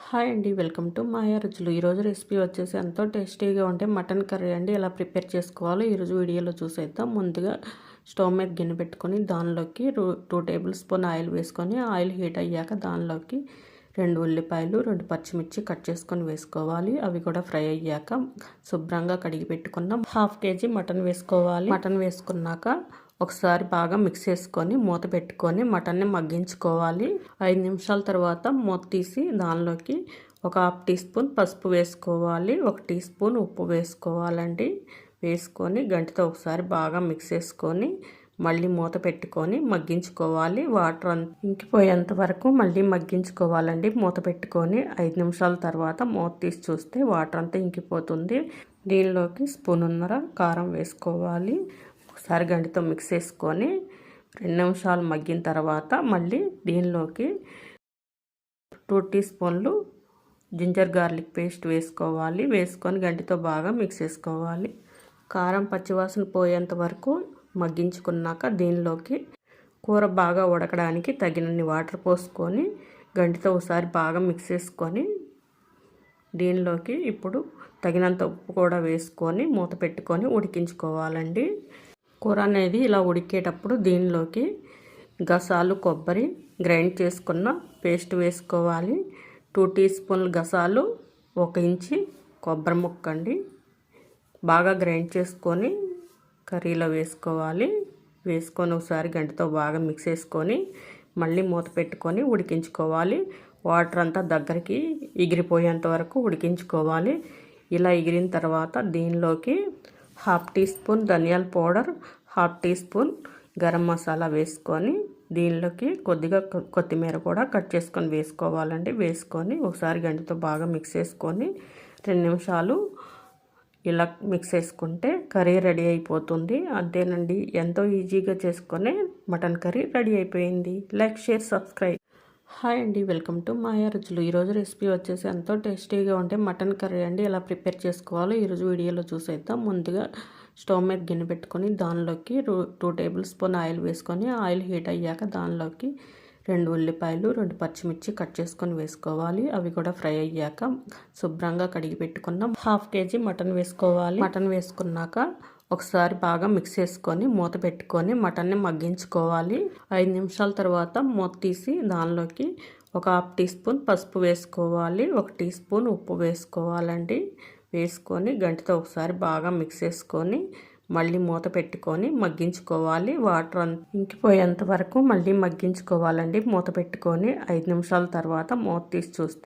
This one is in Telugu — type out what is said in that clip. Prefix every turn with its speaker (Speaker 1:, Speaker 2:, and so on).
Speaker 1: హాయ్ అండి, వెల్కమ్ టు మాయా రుచులు. ఈరోజు రెసిపీ వచ్చేసి ఎంతో టేస్టీగా ఉంటే మటన్ కర్రీ అండి. ఎలా ప్రిపేర్ చేసుకోవాలో ఈరోజు వీడియోలో చూసేద్దాం. ముందుగా స్టవ్ మీద గిన్నె పెట్టుకొని దానిలోకి 2 టేబుల్ స్పూన్ ఆయిల్ వేసుకొని ఆయిల్ హీట్ అయ్యాక దానిలోకి 2 ఉల్లిపాయలు 2 పచ్చిమిర్చి కట్ చేసుకొని వేసుకోవాలి. అవి కూడా ఫ్రై అయ్యాక శుభ్రంగా కడిగి పెట్టుకున్న 1/2 kg మటన్ వేసుకోవాలి. మటన్ వేసుకున్నాక ఒకసారి బాగా మిక్స్ చేసుకొని మూత పెట్టుకొని మటన్ని మగ్గించుకోవాలి. 5 నిమిషాల తర్వాత మూత తీసి దానిలోకి ఒక 1/2 టీ స్పూన్ పసుపు వేసుకోవాలి. 1 టీ స్పూన్ ఉప్పు వేసుకోవాలండి. వేసుకొని గంటితో ఒకసారి బాగా మిక్స్ చేసుకొని మళ్ళీ మూత పెట్టుకొని మగ్గించుకోవాలి. వాటర్ ఇంకిపోయేంత వరకు మళ్ళీ మగ్గించుకోవాలండి. మూత పెట్టుకొని 5 నిమిషాల తర్వాత మూత తీసి చూస్తే వాటర్ అంతా ఇంకిపోతుంది. దీనిలోకి స్పూనున్నర కారం వేసుకోవాలి. ఒకసారి గంటితో మిక్స్ చేసుకొని 2 నిమిషాలు మగ్గిన తర్వాత మళ్ళీ దీనిలోకి 2 టీ స్పూన్లు జింజర్ గార్లిక్ పేస్ట్ వేసుకోవాలి. వేసుకొని గంటితో బాగా మిక్స్ చేసుకోవాలి. కారం పచ్చివాసన పోయేంత వరకు మగ్గించుకున్నాక దీనిలోకి కూర బాగా ఉడకడానికి తగినన్ని వాటర్ పోసుకొని గంటితో ఒకసారి బాగా మిక్స్ చేసుకొని దీనిలోకి ఇప్పుడు తగినంత ఉప్పు కూడా వేసుకొని మూత పెట్టుకొని ఉడికించుకోవాలండి. కూర అనేది ఇలా ఉడికేటప్పుడు దీనిలోకి గసాలు కొబ్బరి గ్రైండ్ చేసుకున్న పేస్ట్ వేసుకోవాలి. 2 టీ స్పూన్లు గసాలు 1 ఇంచి కొబ్బరి ముక్క అండి. బాగా గ్రైండ్ చేసుకొని కర్రీలో వేసుకోవాలి. వేసుకొని ఒకసారి గంటితో బాగా మిక్స్ చేసుకొని మళ్ళీ మూత పెట్టుకొని ఉడికించుకోవాలి. వాటర్ అంతా దగ్గరికి ఎగిరిపోయేంత వరకు ఉడికించుకోవాలి. ఇలా ఎగిరిన తర్వాత దీనిలోకి 1/2 టీ స్పూన్ ధనియాల powder 1/2 teaspoon garam masala వేసుకొని దీనిలోకి కొద్దిగా కొత్తిమీర కూడా కట్ చేసుకొని వేసుకోవాలండి. వేసుకొని ఒకసారి గంటితో బాగా మిక్స్ చేసుకొని 2 నిమిషాలు ఇలా మిక్స్ చేసుకుంటే కర్రీ రెడీ అయిపోతుంది. అంతేనండి, ఎంతో ఈజీగా చేసుకొని మటన్ కర్రీ రెడీ అయిపోయింది. Like, share, subscribe. హాయ్ అండి, వెల్కమ్ టు మాయా రుచులు. ఈరోజు రెసిపీ వచ్చేసి ఎంతో టేస్టీగా ఉంటే మటన్ కర్రీ అండి. ఎలా ప్రిపేర్ చేసుకోవాలో ఈరోజు వీడియోలో చూసేద్దాం. ముందుగా స్టవ్ మీద గిన్నె పెట్టుకొని దానిలోకి 2 టేబుల్ స్పూన్ ఆయిల్ వేసుకొని ఆయిల్ హీట్ అయ్యాక దానిలోకి 2 ఉల్లిపాయలు 2 పచ్చిమిర్చి కట్ చేసుకొని వేసుకోవాలి. అవి కూడా ఫ్రై అయ్యాక శుభ్రంగా కడిగి పెట్టుకున్న 1/2 kg మటన్ వేసుకోవాలి. మటన్ వేసుకున్నాక ఒకసారి బాగా మిక్స్ చేసుకొని మూత పెట్టుకొని మటన్ని మగ్గించుకోవాలి. 5 నిమిషాల తర్వాత మూత తీసి దానిలోకి ఒక 1/2 టీ స్పూన్ పసుపు వేసుకోవాలి. 1 టీ స్పూన్ ఉప్పు వేసుకోవాలండి. వేసుకొని గంటితో ఒకసారి బాగా మిక్స్ చేసుకొని మళ్ళీ మూత పెట్టుకొని మగ్గించుకోవాలి. వాటర్ ఇంకిపోయేంత వరకు మళ్ళీ మగ్గించుకోవాలండి. మూత పెట్టుకొని 5 నిమిషాల తర్వాత మూత తీసి చూస్తే